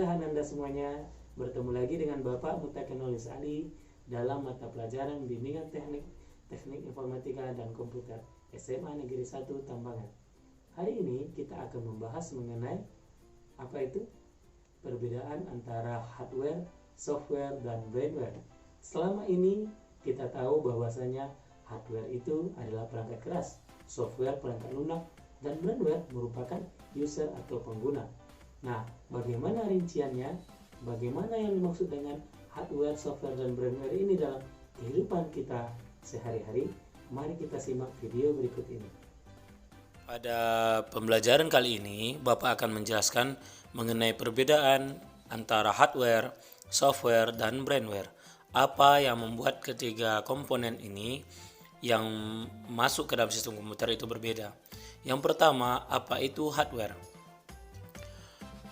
Baiklah Ananda semuanya, bertemu lagi dengan Bapak Mutakenulis Ali dalam mata pelajaran Bimbingan Teknik Informatika dan Komputer SMA Negeri 1 Tambangan. Hari ini kita akan membahas mengenai apa itu perbedaan antara hardware, software, dan brainware. Selama ini kita tahu bahwasanya hardware itu adalah perangkat keras, software perangkat lunak, dan brainware merupakan user atau pengguna. Nah, bagaimana rinciannya? Bagaimana yang dimaksud dengan hardware, software, dan brainware ini dalam kehidupan kita sehari-hari? Mari kita simak video berikut ini. Pada pembelajaran kali ini, Bapak akan menjelaskan mengenai perbedaan antara hardware, software, dan brainware. Apa yang membuat ketiga komponen ini yang masuk ke dalam sistem komputer itu berbeda. Yang pertama, apa itu hardware?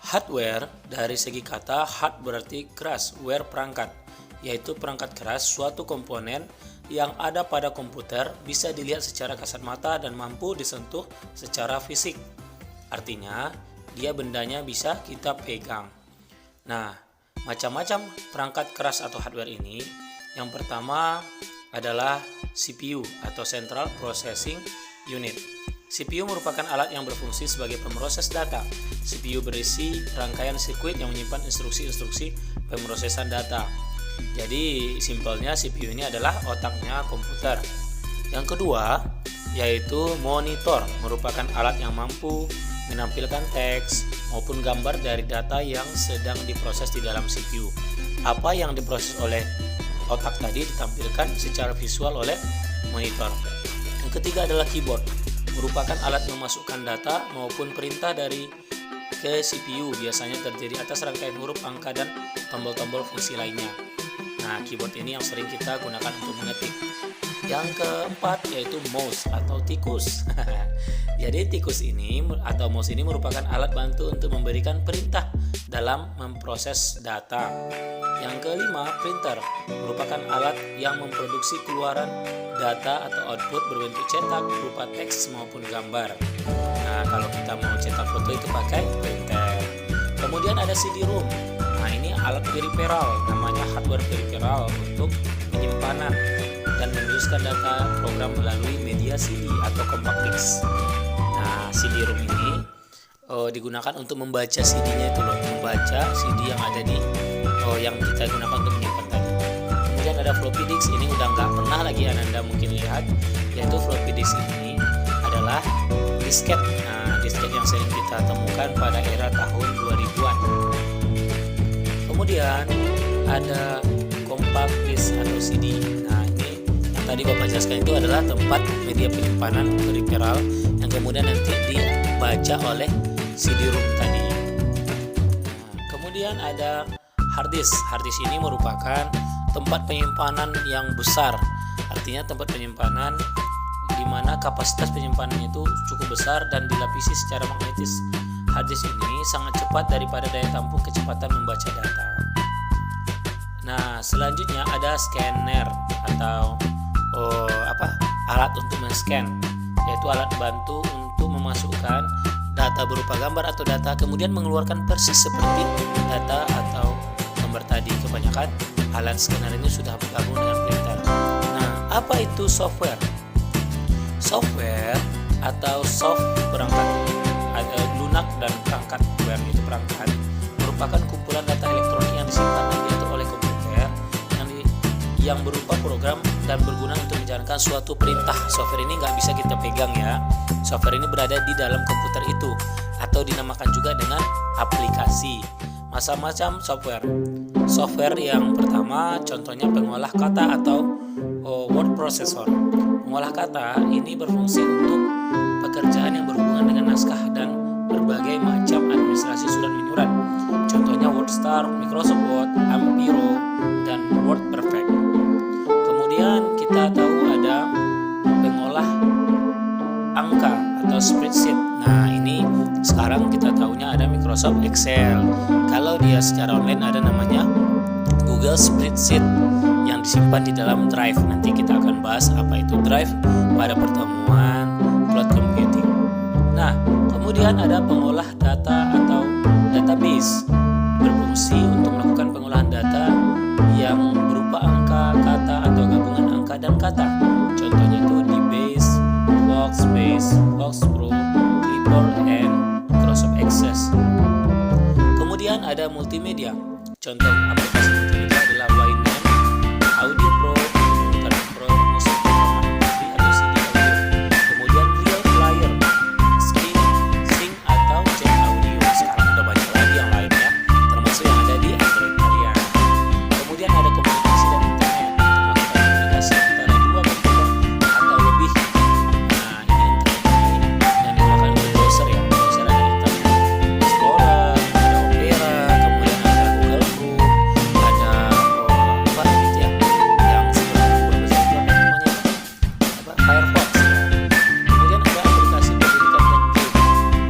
Hardware dari segi kata hard berarti keras, ware perangkat, yaitu perangkat keras suatu komponen yang ada pada komputer bisa dilihat secara kasat mata dan mampu disentuh secara fisik. Artinya, dia bendanya bisa kita pegang. Nah, macam-macam perangkat keras atau hardware ini. Yang pertama adalah CPU atau Central Processing Unit. CPU merupakan alat yang berfungsi sebagai pemroses data. CPU berisi rangkaian sirkuit yang menyimpan instruksi-instruksi pemrosesan data. Jadi simpelnya CPU ini adalah otaknya komputer. Yang kedua yaitu monitor, merupakan alat yang mampu menampilkan teks maupun gambar dari data yang sedang diproses di dalam CPU. Apa yang diproses oleh otak tadi ditampilkan secara visual oleh monitor. Yang ketiga adalah keyboard, merupakan alat memasukkan data maupun perintah dari ke CPU, biasanya terdiri atas rangkaian huruf, angka, dan tombol-tombol fungsi lainnya. Nah, keyboard ini yang sering kita gunakan untuk mengetik. Yang keempat yaitu mouse atau tikus. Jadi tikus ini atau mouse ini merupakan alat bantu untuk memberikan perintah dalam memproses data. Yang kelima, printer, merupakan alat yang memproduksi keluaran data atau output berbentuk cetak berupa teks maupun gambar. Nah, kalau kita mau cetak foto itu pakai printer. Kemudian ada CD-ROM. Nah, ini alat peripheral, namanya hardware peripheral untuk penyimpanan dan meneruskan data program melalui media CD atau compact disc. Nah, CD-ROM ini digunakan untuk membaca CD-nya itu loh, membaca CD yang ada di yang kita gunakan untuk menyimpan tadi. Kemudian ada floppy disk, ini udah nggak pernah lagi Anda mungkin lihat, yaitu floppy disk ini adalah disket. Nah, disket yang sering kita temukan pada era tahun 2000-an. Kemudian ada compact disc atau CD. Nah, ini yang tadi Bapak jelaskan itu adalah tempat media penyimpanan peripheral yang kemudian nanti dibaca oleh CD-ROM tadi. Nah, kemudian ada hard disk. Hard disk ini merupakan tempat penyimpanan yang besar. Artinya tempat penyimpanan di mana kapasitas penyimpanannya itu cukup besar dan dilapisi secara magnetis. Hard disk ini sangat cepat daripada daya tampung kecepatan membaca data. Nah, selanjutnya ada scanner atau alat untuk men-scan, yaitu alat bantu untuk memasukkan data berupa gambar atau data kemudian mengeluarkan persis seperti data atau gambar tadi. Kebanyakan alat scanner ini sudah bergabung dengan printer. Nah, apa itu software? Software atau soft perangkat lunak dan perangkat hardware itu perangkat merupakan kumpulan data elektronik yang disimpan dan diatur oleh komputer yang berupa program dan berguna untuk menjalankan suatu perintah. Software ini nggak bisa kita pegang ya. Software ini berada di dalam komputer itu atau dinamakan juga dengan aplikasi. Macam-macam software. Software yang pertama contohnya pengolah kata atau word processor. Pengolah kata ini berfungsi untuk pekerjaan yang berhubungan dengan naskah dan berbagai macam administrasi surat menyurat. Contohnya WordStar, Microsoft Word, Ampiro, dan WordPerfect. Kemudian kita tahu ada pengolah angka atau spreadsheet. Nah, ini sekarang kita tahunya ada Microsoft Excel. Kalau dia secara online ada namanya Google Spreadsheet yang disimpan di dalam Drive. Nanti kita akan bahas apa itu Drive pada pertemuan cloud computing. Nah, kemudian ada pengolah data atau database, berfungsi Workspace, Foxpro, Clipboard, and Microsoft Access. Kemudian ada multimedia. Contoh aplikasi multimedia adalah Wine, Audio Pro, Gitar Pro, musik rekaman MP3 atau CD audio. Kemudian Real Player, Sync atau Jack Audio. Sekarang udah banyak lagi yang lainnya, termasuk yang ada di Android kalian. Kemudian ada komunikasi dan internet, melakukan komunikasi antara dua komputer atau lebih. Nah, ini internet ini yang digunakan untuk browser ya. Browser ada internet Explorer, ada Opera, kemudian ada Google Chrome, ada apa gitu ya, yang sebelum berbahasa itu apa namanya itu? Firefox ya. Kemudian ada aplikasi pendidikan dan game.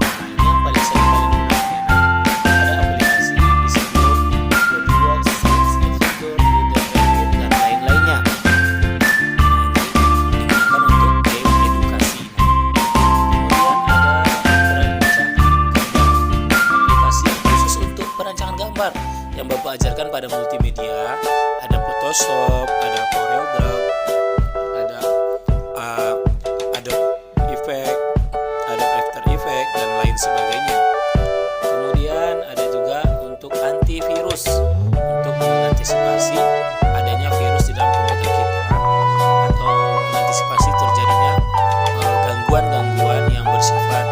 Nah, ini yang paling sering kalian gunakan. Ada aplikasi EasyGroup, Bodyworks, Science Navigator, Reader, Reddit, dan lain-lainnya. Nah, ini digunakan untuk game edukasi. Kemudian ada perancangan gambar, aplikasi khusus untuk perancangan gambar yang Bapak ajarkan pada multimedia. Ada Photoshop, ada CorelDRAW, ada Adobe Effect, ada After Effects, dan lain sebagainya. Kemudian ada juga untuk antivirus, untuk mengantisipasi adanya virus di dalam komputer kita atau mengantisipasi terjadinya gangguan-gangguan yang bersifat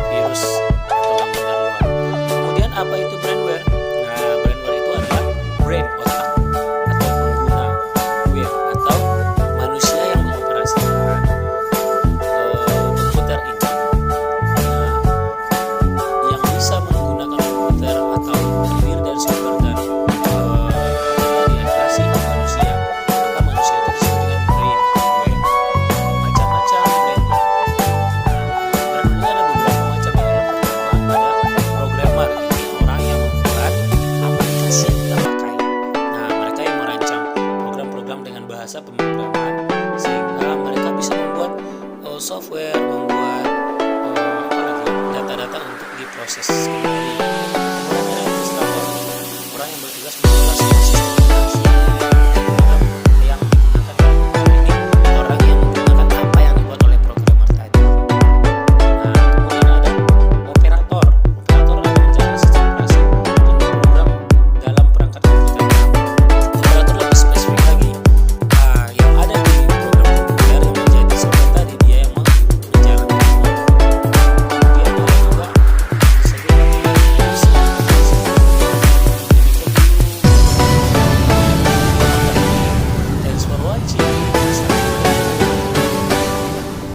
virus atau gangguan dari luar. Kemudian apa itu brandware? Nah, brandware itu adalah brain, otak, atau pengguna, ware, atau manusia yang mengoperasikan komputer ini. Nah, yang bisa menggunakan komputer atau terdiri dari software dan adalah si manusia. Maka manusia itu disebut dengan brainware. Macam-macam brainware. Nah, brainware ada beberapa macam. Yang pertama ada programmer. Ini orang yang membuat aplikasi yang kita pakai. Nah, mereka yang merancang program-program dengan bahasa pemrograman sehingga mereka bisa membuat software, membuat apa lagi, data-data untuk diproses